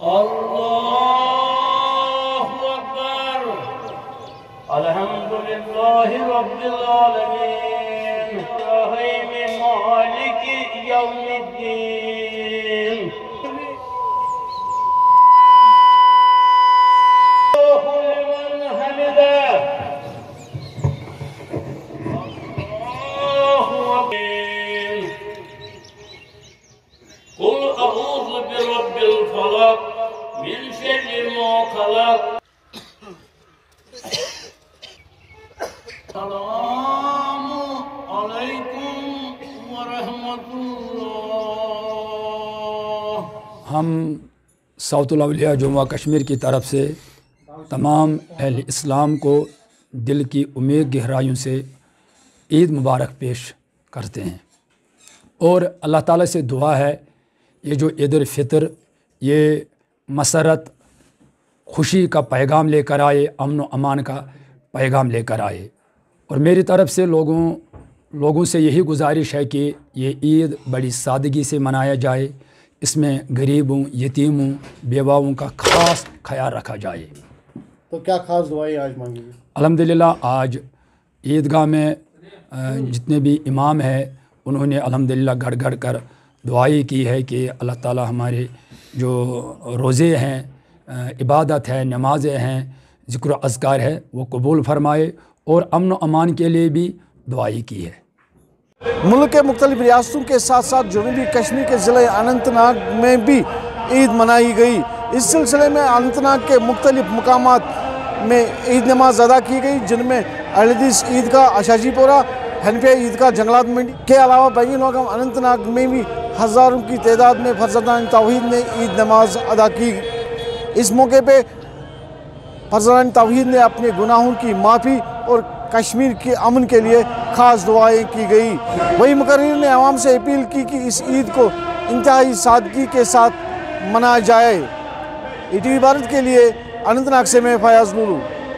Allahu Akbar. Elhamdülillahi Rabbil alemin. Rahimi maliki yevmiddin. Allahu limen hamide. Allahu Akbar. Kul a'udhu bi rabbil falak min şerri ma halak. Selamu aleyküm ve rahmetullah. हम south अलिया जम्मू कश्मीर की तरफ से तमाम अहल इस्लाम को दिल की उम्मीद गहराइयों से ईद मुबारक पेश करते हैं और अल्लाह ताला से दुआ है ये जो ईद उल फितर ये मसरत खुशी का पैगाम लेकर आए, अमन व अमान का पैगाम लेकर आए। और मेरी तरफ से लोगों से यही गुजारिश है कि ये ईद बड़ी सादगी से मनाया जाए, इसमें गरीबों, यतीमों, बेवाओं का ख़ास ख्याल रखा जाए। तो क्या खास दुआएं आज मांगी? अल्हम्दुलिल्लाह आज ईदगाह में जितने भी इमाम हैं उन्होंने अल्हम्दुलिल्लाह गढ़ गढ़ कर दुआई की है कि अल्लाह ताला हमारे जो रोज़े हैं, इबादत है, नमाज़ें हैं, ज़िक्र अज़कार है वो कबूल फरमाए और अमन व अमान के लिए भी दुआई की है। मुल्क के मुख्तलिफ रियासतों के साथ साथ जनूबी कश्मीर के ज़िले अनंतनाग में भी ईद मनाई गई। इस सिलसिले में अनंतनाग के मुख्तलिफ मकामात में ईद नमाज अदा की गई, जिनमें अहलदीस ईदगाह आशाजीपोरा, हनफिया ईदगाह जंगलात मंडी के अलावा बाकी मकाम अनंतनाग में भी हज़ारों की तादाद में फर्जंदान तौहीद ने ईद नमाज अदा की। इस मौके पे फर्जंदान तौहीद ने अपने गुनाहों की माफ़ी और कश्मीर के अमन के लिए ख़ास दुआएं की गई। वही मुकर्रिर ने आवाम से अपील की कि इस ईद को इंतहाई सादगी के साथ मनाया जाए। ईटीवी भारत के लिए अनंतनाग से मैं फयाज़ लुलू।